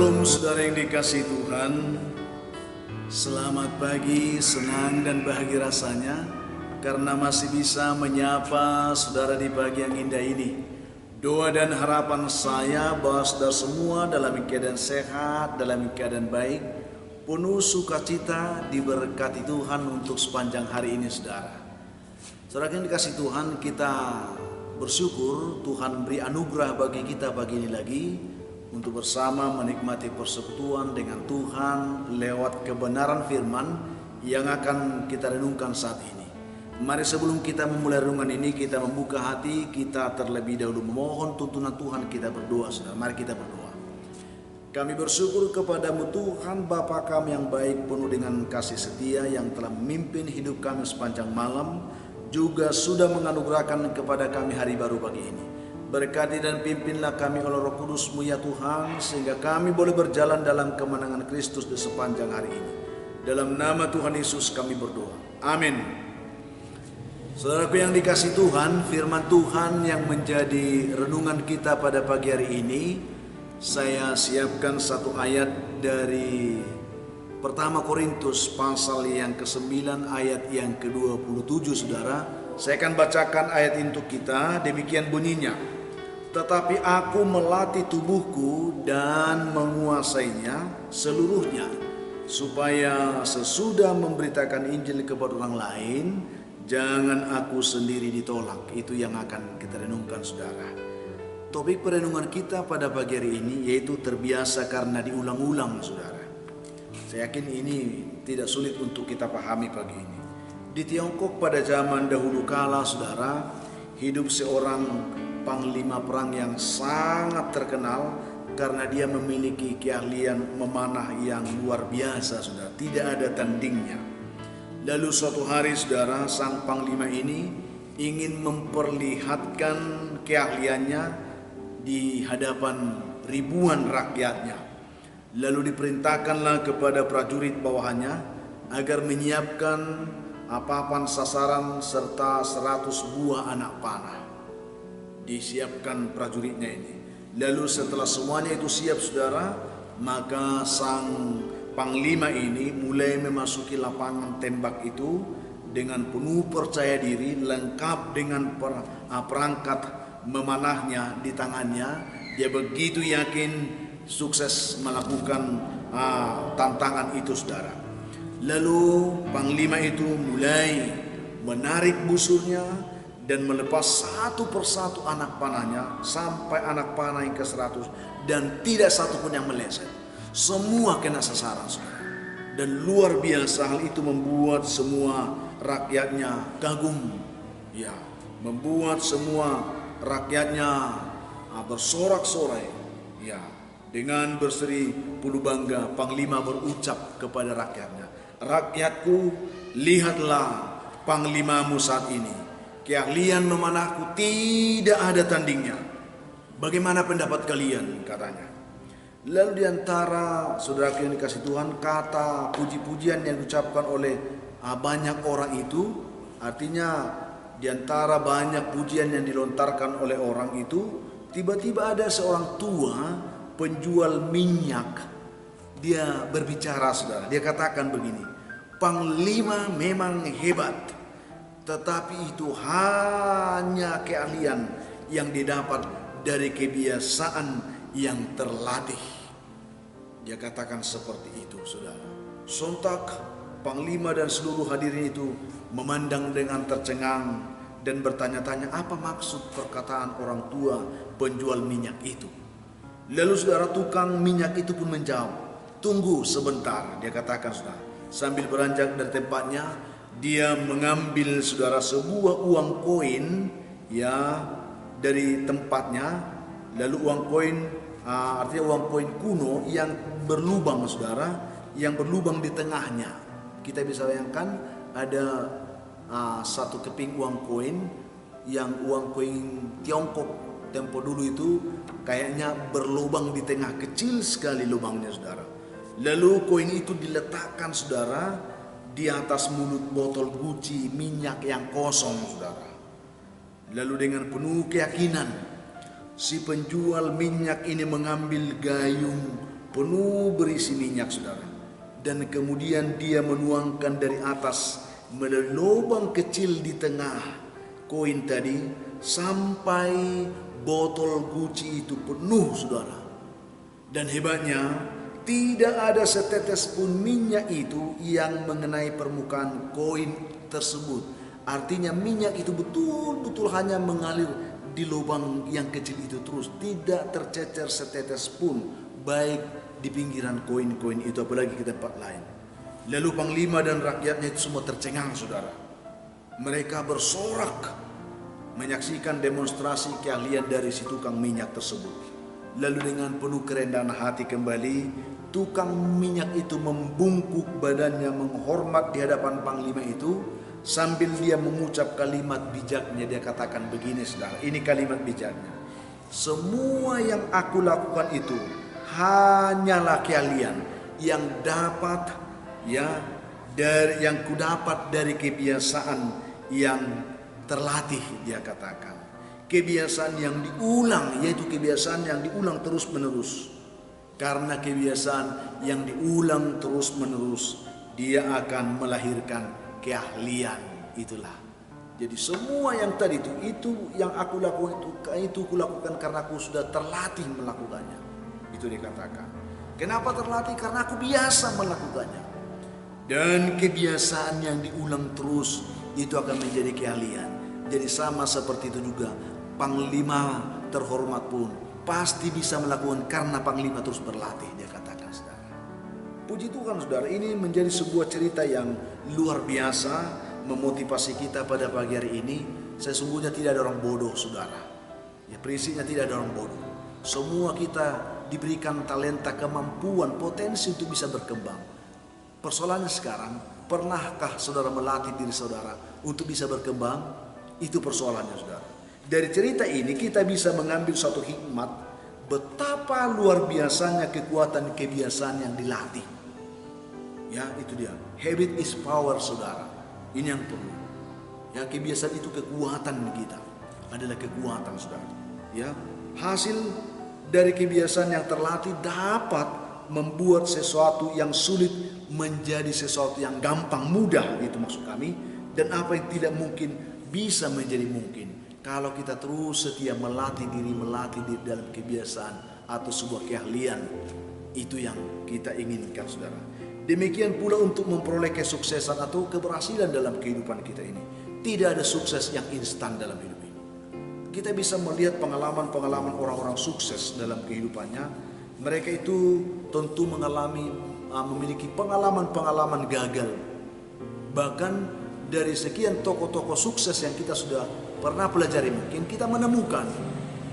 Shalom saudara yang dikasihi Tuhan. Selamat pagi, senang dan bahagia rasanya karena masih bisa menyapa saudara di pagi yang indah ini. Doa dan harapan saya bahwa saudara semua dalam keadaan sehat, dalam keadaan baik, penuh sukacita, diberkati Tuhan untuk sepanjang hari ini saudara. Saudara yang dikasihi Tuhan, kita bersyukur Tuhan beri anugerah bagi kita pagi ini lagi untuk bersama menikmati persekutuan dengan Tuhan lewat kebenaran firman yang akan kita renungkan saat ini. Mari sebelum kita memulai renungan ini, kita membuka hati, kita terlebih dahulu memohon tuntunan Tuhan, kita berdoa saudara. Mari kita berdoa. Kami bersyukur kepadamu Tuhan, Bapa kami yang baik, penuh dengan kasih setia yang telah memimpin hidup kami sepanjang malam, juga sudah menganugerahkan kepada kami hari baru pagi ini. Berkati dan pimpinlah kami oleh Roh Kudus-Mu ya Tuhan, sehingga kami boleh berjalan dalam kemenangan Kristus di sepanjang hari ini. Dalam nama Tuhan Yesus kami berdoa. Amin. Saudaraku yang dikasihi Tuhan, firman Tuhan yang menjadi renungan kita pada pagi hari ini, saya siapkan satu ayat dari Pertama Korintus pasal yang ke-9 ayat yang ke-27 saudara. Saya akan bacakan ayat untuk kita, demikian bunyinya. Tetapi aku melatih tubuhku dan menguasainya seluruhnya, supaya sesudah memberitakan Injil kepada orang lain, jangan aku sendiri ditolak. Itu yang akan kita renungkan saudara. Topik perenungan kita pada pagi hari ini yaitu terbiasa karena diulang-ulang saudara. Saya yakin ini tidak sulit untuk kita pahami pagi ini. Di Tiongkok pada zaman dahulu kala saudara, hidup seorang panglima perang yang sangat terkenal karena dia memiliki keahlian memanah yang luar biasa saudara, tidak ada tandingnya. Lalu suatu hari saudara, sang panglima ini ingin memperlihatkan keahliannya di hadapan ribuan rakyatnya. Lalu diperintahkanlah kepada prajurit bawahannya agar menyiapkan papan sasaran serta 100 buah anak panah. Disiapkan prajuritnya ini. Lalu setelah semuanya itu siap saudara, maka sang panglima ini mulai memasuki lapangan tembak itu dengan penuh percaya diri, lengkap dengan perangkat memanahnya di tangannya. Dia begitu yakin sukses melakukan tantangan itu saudara. Lalu panglima itu mulai menarik busurnya dan melepas satu persatu anak panahnya sampai anak panah yang ke-100, dan tidak satu pun yang meleset. Semua kena sasaran saudara. Dan luar biasa hal itu membuat semua rakyatnya kagum. Ya, membuat semua rakyatnya bersorak-sorai. Ya, dengan berseri bulu bangga panglima berucap kepada rakyatnya, "Rakyatku, lihatlah panglimamu saat ini. Keahlian memanahku tidak ada tandingnya. Bagaimana pendapat kalian?" katanya. Lalu diantara saudara yang dikasihi Tuhan, kata puji-pujian yang diucapkan oleh banyak orang itu, artinya diantara banyak pujian yang dilontarkan oleh orang itu, tiba-tiba ada seorang tua penjual minyak. Dia berbicara saudara, dia katakan begini, "Panglima memang hebat, tetapi itu hanya keahlian yang didapat dari kebiasaan yang terlatih." Dia katakan seperti itu saudara. Sontak panglima dan seluruh hadirin itu memandang dengan tercengang dan bertanya-tanya apa maksud perkataan orang tua penjual minyak itu. Lalu saudara, tukang minyak itu pun menjawab, "Tunggu sebentar," dia katakan saudara. Sambil beranjak dari tempatnya, dia mengambil saudara sebuah uang koin ya dari tempatnya. Lalu uang koin artinya uang koin kuno yang berlubang saudara, yang berlubang di tengahnya. Kita bisa bayangkan ada satu keping uang koin, yang uang koin Tiongkok tempo dulu itu kayaknya berlubang di tengah, kecil sekali lubangnya saudara. Lalu koin itu diletakkan saudara di atas mulut botol Gucci minyak yang kosong saudara. Lalu dengan penuh keyakinan si penjual minyak ini mengambil gayung penuh berisi minyak, saudara. Dan kemudian dia menuangkan dari atas melalui lubang kecil di tengah koin tadi sampai botol Gucci itu penuh, saudara. Dan hebatnya, tidak ada setetes pun minyak itu yang mengenai permukaan koin tersebut. Artinya minyak itu betul-betul hanya mengalir di lubang yang kecil itu terus, tidak tercecer setetes pun, baik di pinggiran koin-koin itu apalagi ke tempat lain. Lalu panglima dan rakyatnya itu semua tercengang, saudara. Mereka bersorak menyaksikan demonstrasi keahlian dari si tukang minyak tersebut. Lalu dengan penuh kerendahan hati kembali, tukang minyak itu membungkuk badannya menghormat di hadapan panglima itu, sambil dia mengucap kalimat bijaknya. Dia katakan begini, saudara, ini kalimat bijaknya: semua yang aku lakukan itu hanyalah kalian yang dapat, yang kudapat dari kebiasaan yang terlatih. Dia katakan kebiasaan yang diulang, yaitu kebiasaan yang diulang terus menerus. Karena kebiasaan yang diulang terus menerus, dia akan melahirkan keahlian. Itulah. Jadi semua yang tadi itu yang aku lakukan itu kulakukan karena aku sudah terlatih melakukannya. Itu dikatakan. Kenapa terlatih? Karena aku biasa melakukannya. Dan kebiasaan yang diulang terus itu akan menjadi keahlian. Jadi sama seperti itu juga panglima terhormat pun pasti bisa melakukan karena panglima terus berlatih, dia katakan, saudara. Puji Tuhan, saudara, ini menjadi sebuah cerita yang luar biasa memotivasi kita pada pagi hari ini. Sesungguhnya tidak ada orang bodoh, saudara. Ya, prinsipnya tidak ada orang bodoh. Semua kita diberikan talenta, kemampuan, potensi untuk bisa berkembang. Persoalannya sekarang, pernahkah saudara melatih diri saudara untuk bisa berkembang? Itu persoalannya, saudara. Dari cerita ini kita bisa mengambil satu hikmat betapa luar biasanya kekuatan kebiasaan yang dilatih. Ya, itu dia. Habit is power, saudara. Ini yang perlu. Ya, kebiasaan itu kekuatan kita. Adalah kekuatan, saudara. Ya, hasil dari kebiasaan yang terlatih dapat membuat sesuatu yang sulit menjadi sesuatu yang gampang, mudah, itu maksud kami. Dan apa yang tidak mungkin bisa menjadi mungkin kalau kita terus setia melatih diri dalam kebiasaan atau sebuah keahlian. Itu yang kita inginkan, saudara. Demikian pula untuk memperoleh kesuksesan atau keberhasilan dalam kehidupan kita ini. Tidak ada sukses yang instan dalam hidup ini. Kita bisa melihat pengalaman-pengalaman orang-orang sukses dalam kehidupannya. Mereka itu tentu memiliki pengalaman-pengalaman gagal. Bahkan dari sekian tokoh-tokoh sukses yang kita sudah pernah pelajari, mungkin kita menemukan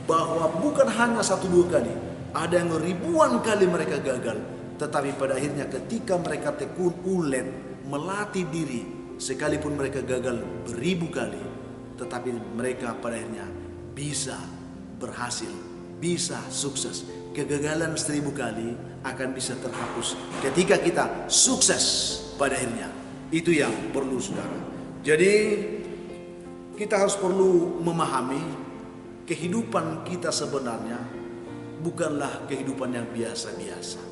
bahwa bukan hanya 1-2 kali, ada yang ribuan kali mereka gagal. Tetapi pada akhirnya ketika mereka tekun ulet melatih diri, sekalipun mereka gagal beribu kali, tetapi mereka pada akhirnya bisa berhasil, bisa sukses. Kegagalan 1000 kali akan bisa terhapus ketika kita sukses pada akhirnya. Itu yang perlu, saudara. Jadi kita harus perlu memahami kehidupan kita sebenarnya bukanlah kehidupan yang biasa-biasa.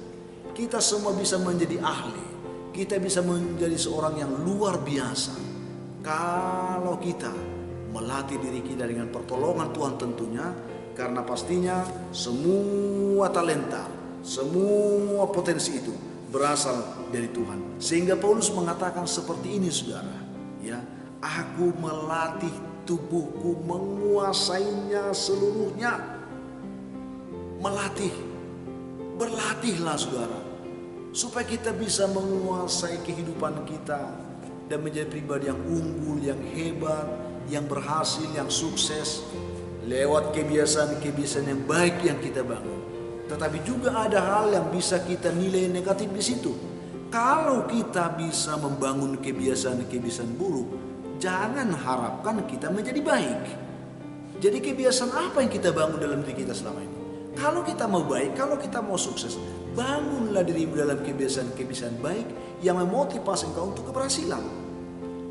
Kita semua bisa menjadi ahli, kita bisa menjadi seorang yang luar biasa kalau kita melatih diri kita dengan pertolongan Tuhan tentunya. Karena pastinya semua talenta, semua potensi itu berasal dari Tuhan. Sehingga Paulus mengatakan seperti ini, saudara. Ya, aku melatih tubuhku menguasainya seluruhnya. Melatih, berlatihlah, saudara, supaya kita bisa menguasai kehidupan kita dan menjadi pribadi yang unggul, yang hebat, yang berhasil, yang sukses lewat kebiasaan-kebiasaan yang baik yang kita bangun. Tetapi juga ada hal yang bisa kita nilai negatif di situ. Kalau kita bisa membangun kebiasaan-kebiasaan buruk, jangan harapkan kita menjadi baik. Jadi kebiasaan apa yang kita bangun dalam diri kita selama ini? Kalau kita mau baik, kalau kita mau sukses, bangunlah dirimu dalam kebiasaan-kebiasaan baik yang memotivasi engkau untuk keberhasilan.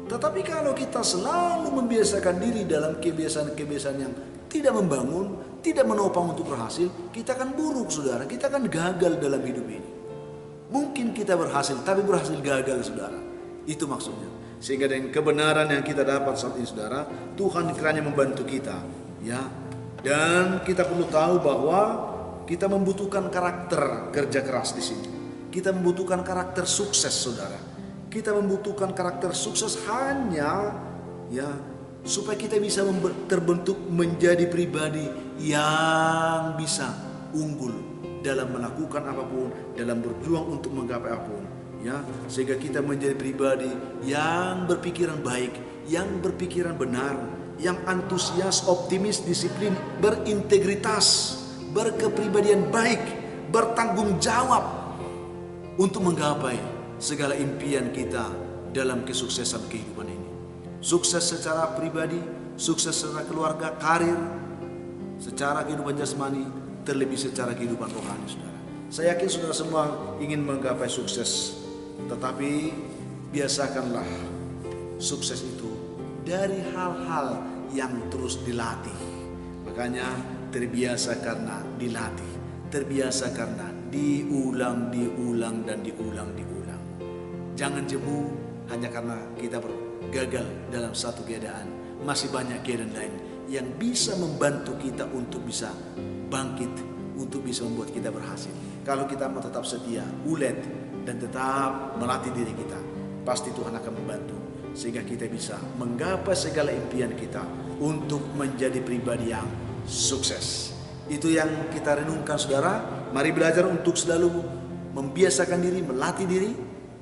Tetapi kalau kita selalu membiasakan diri dalam kebiasaan-kebiasaan yang tidak membangun, tidak menopang untuk berhasil, kita akan buruk saudara, kita akan gagal dalam hidup ini. Mungkin kita berhasil, tapi berhasil gagal saudara. Itu maksudnya. Sehingga dengan kebenaran yang kita dapat saat ini saudara, Tuhan kiranya membantu kita, ya. Dan kita perlu tahu bahwa kita membutuhkan karakter kerja keras di sini. Kita membutuhkan karakter sukses saudara. Kita membutuhkan karakter sukses hanya ya supaya kita bisa terbentuk menjadi pribadi yang bisa unggul dalam melakukan apapun, dalam berjuang untuk menggapai apapun, ya, sehingga kita menjadi pribadi yang berpikiran baik, yang berpikiran benar, yang antusias, optimis, disiplin, berintegritas, berkepribadian baik, bertanggung jawab untuk menggapai segala impian kita dalam kesuksesan kehidupan ini. Sukses secara pribadi, sukses secara keluarga, karir, secara kehidupan jasmani, terlebih secara kehidupan rohani saudara. Saya yakin saudara semua ingin menggapai sukses, tetapi biasakanlah sukses itu dari hal-hal yang terus dilatih. Makanya terbiasa karena dilatih, terbiasa karena diulang, dan diulang. Jangan jemu hanya karena kita gagal dalam satu keadaan. Masih banyak keadaan lain yang bisa membantu kita untuk bisa bangkit, untuk bisa membuat kita berhasil. Kalau kita mau tetap setia, ulet, dan tetap melatih diri kita, pasti Tuhan akan membantu sehingga kita bisa menggapai segala impian kita untuk menjadi pribadi yang sukses. Itu yang kita renungkan saudara. Mari belajar untuk selalu membiasakan diri, melatih diri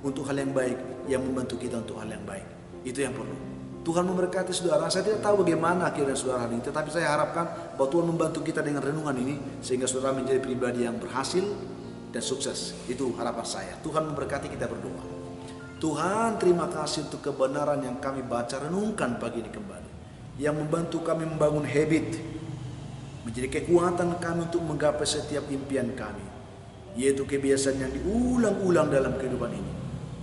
untuk hal yang baik, yang membantu kita untuk hal yang baik. Itu yang perlu. Tuhan memberkati saudara. Saya tidak tahu bagaimana akhirnya saudara hari ini, tetapi saya harapkan bahwa Tuhan membantu kita dengan renungan ini sehingga saudara menjadi pribadi yang berhasil dan sukses. Itu harapan saya. Tuhan memberkati, kita berdoa. Tuhan, terima kasih untuk kebenaran yang kami baca renungkan pagi ini kembali, yang membantu kami membangun habit, menjadi kekuatan kami untuk menggapai setiap impian kami, yaitu kebiasaan yang diulang-ulang dalam kehidupan ini,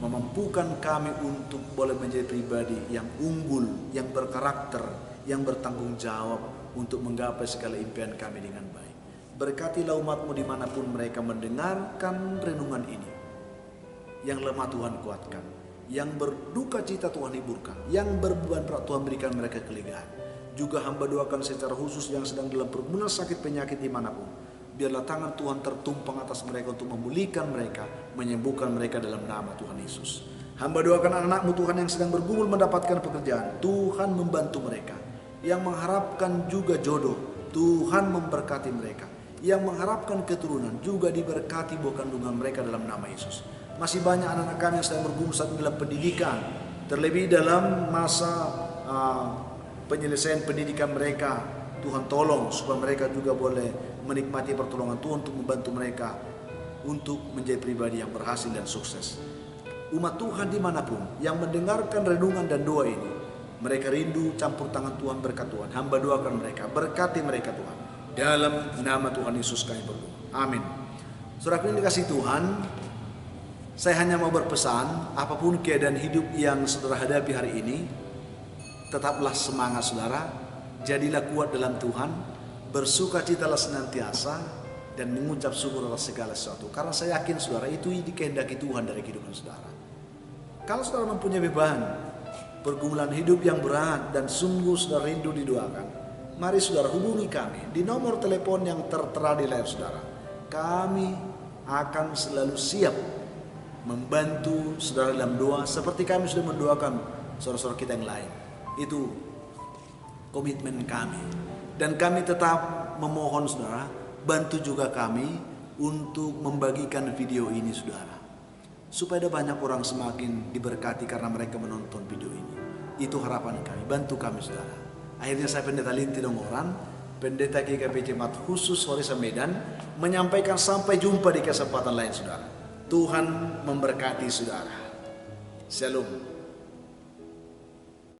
memampukan kami untuk boleh menjadi pribadi yang unggul, yang berkarakter, yang bertanggung jawab untuk menggapai segala impian kami dengan baik. Berkatilah umat-Mu dimanapun mereka mendengarkan renungan ini. Yang lemah Tuhan kuatkan, yang berduka cita Tuhan hiburkan, yang berbeban berat Tuhan berikan mereka kelegaan. Juga hamba doakan secara khusus yang sedang dalam pergumulan sakit penyakit dimanapun, biarlah tangan Tuhan tertumpang atas mereka untuk memulihkan mereka, menyembuhkan mereka dalam nama Tuhan Yesus. Hamba doakan anak-anak-Mu Tuhan yang sedang bergumul mendapatkan pekerjaan, Tuhan membantu mereka. Yang mengharapkan juga jodoh, Tuhan memberkati mereka. Yang mengharapkan keturunan juga diberkati buah kandungan mereka dalam nama Yesus. Masih banyak anak-anak kami yang sedang bergumul saat dalam pendidikan, terlebih dalam masa penyelesaian pendidikan mereka. Tuhan tolong supaya mereka juga boleh menikmati pertolongan Tuhan untuk membantu mereka untuk menjadi pribadi yang berhasil dan sukses. Umat Tuhan dimanapun yang mendengarkan renungan dan doa ini, mereka rindu campur tangan Tuhan, berkat Tuhan. Hamba doakan mereka, berkati mereka Tuhan. Dalam nama Tuhan Yesus kami berdoa. Amin. Saudara yang dikasihi Tuhan, saya hanya mau berpesan, apapun keadaan hidup yang saudara hadapi hari ini, tetaplah semangat saudara, jadilah kuat dalam Tuhan, bersukacitalah senantiasa, dan mengucap syukur atas segala sesuatu. Karena saya yakin saudara, itu dikehendaki Tuhan dari kehidupan saudara. Kalau saudara mempunyai beban, pergumulan hidup yang berat, dan sungguh saudara rindu didoakan, mari saudara hubungi kami di nomor telepon yang tertera di layar saudara. Kami akan selalu siap membantu saudara dalam doa seperti kami sudah mendoakan saudara-saudara kita yang lain. Itu komitmen kami. Dan kami tetap memohon saudara, bantu juga kami untuk membagikan video ini saudara, supaya ada banyak orang semakin diberkati karena mereka menonton video ini. Itu harapan kami, bantu kami saudara. Akhirnya saya Pendeta Linti Dongoran, Pendeta GKP Jemaat Khusus Horesa Medan, menyampaikan sampai jumpa di kesempatan lain saudara. Tuhan memberkati saudara. Shalom.